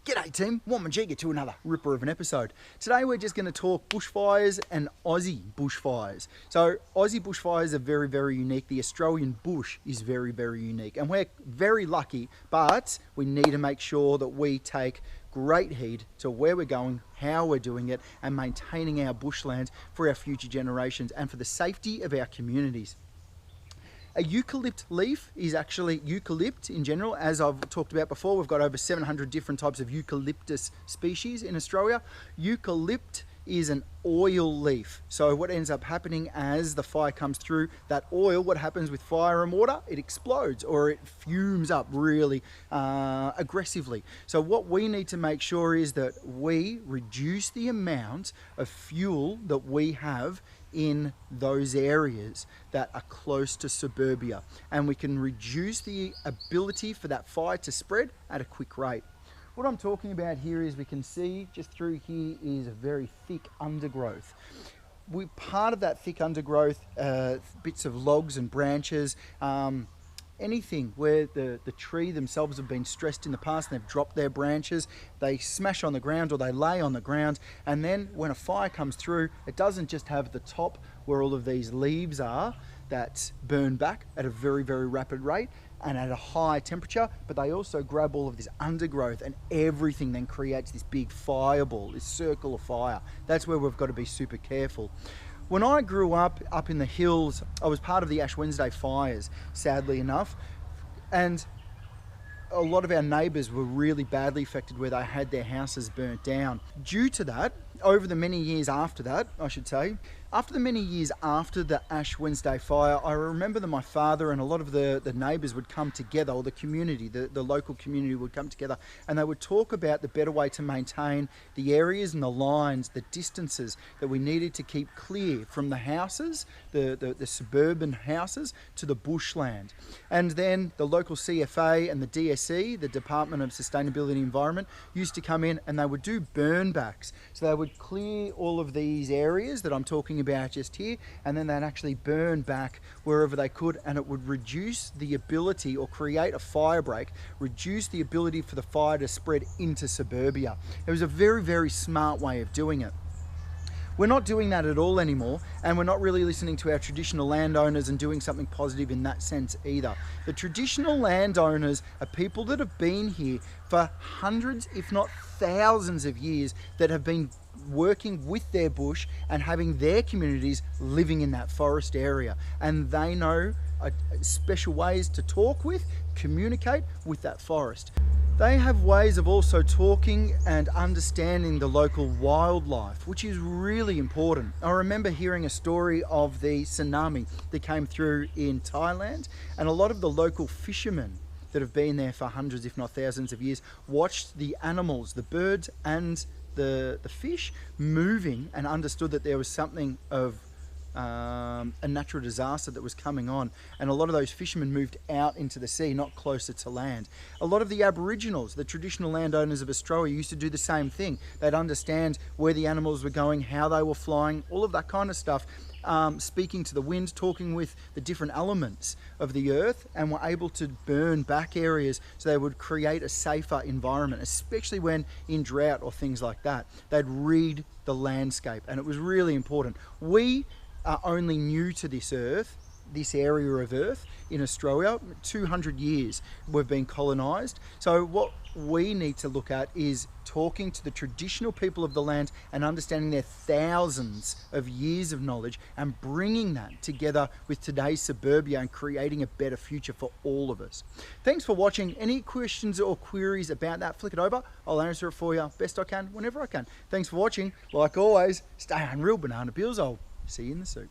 G'day team, Wamajigga to another ripper of an episode. Today we're just going to talk bushfires and Aussie bushfires. So Aussie bushfires are very, very unique. The Australian bush is very, very unique. And we're very lucky, but we need to make sure that we take great heed to where we're going, how we're doing it, and maintaining our bushland for our future generations and for the safety of our communities. A eucalypt leaf is actually eucalypt in general. As I've talked about before, we've got over 700 different types of eucalyptus species in Australia. Eucalypt is an oil leaf. So what ends up happening as the fire comes through, that oil, what happens with fire and water, it explodes or it fumes up really aggressively. So what we need to make sure is that we reduce the amount of fuel that we have in those areas that are close to suburbia, and we can reduce the ability for that fire to spread at a quick rate. What I'm talking about here is we can see just through here is a very thick undergrowth. Part of that thick undergrowth, bits of logs and branches, anything where the tree themselves have been stressed in the past and they've dropped their branches, they smash on the ground or they lay on the ground, and then when a fire comes through, it doesn't just have the top where all of these leaves are that burn back at a very, very rapid rate and at a high temperature, but they also grab all of this undergrowth, and everything then creates this big fireball, this circle of fire. That's where we've got to be super careful. When I grew up in the hills, I was part of the Ash Wednesday fires, sadly enough, and a lot of our neighbours were really badly affected where they had their houses burnt down. Due to that, over the many years after that, I should say, after the many years after the Ash Wednesday fire, I remember that my father and a lot of the neighbours would come together, or the community, the local community would come together, and they would talk about the better way to maintain the areas and the lines, the distances that we needed to keep clear from the houses, the suburban houses, to the bushland. And then the local CFA and the DSE, the Department of Sustainability and Environment, used to come in and they would do burn backs. So they would clear all of these areas that I'm talking about just here, and then they'd actually burn back wherever they could, and it would reduce the ability, or create a fire break, reduce the ability for the fire to spread into suburbia. It was a very, very smart way of doing it. We're not doing that at all anymore, and we're not really listening to our traditional landowners and doing something positive in that sense either. The traditional landowners are people that have been here for hundreds, if not thousands of years, that have been working with their bush and having their communities living in that forest area, and they know special ways to talk with, communicate with that forest. They have ways of also talking and understanding the local wildlife, which is really important. I remember hearing a story of the tsunami that came through in Thailand, and a lot of the local fishermen that have been there for hundreds, if not thousands of years, watched the animals, the birds and the fish moving, and understood that there was something of a natural disaster that was coming on, and a lot of those fishermen moved out into the sea, not closer to land. A lot of the Aboriginals, the traditional landowners of Australia, used to do the same thing. They'd understand where the animals were going, how they were flying, all of that kind of stuff, speaking to the wind, talking with the different elements of the earth, and were able to burn back areas so they would create a safer environment, especially when in drought or things like that. They'd read the landscape, and it was really important. We are only new to this earth, this area of earth in Australia. 200 years we've been colonised. So what we need to look at is talking to the traditional people of the land and understanding their thousands of years of knowledge, and bringing that together with today's suburbia and creating a better future for all of us. Thanks for watching. Any questions or queries about that, flick it over. I'll answer it for you best I can, whenever I can. Thanks for watching. Like always, stay on real banana peels. I'll see you in the soup.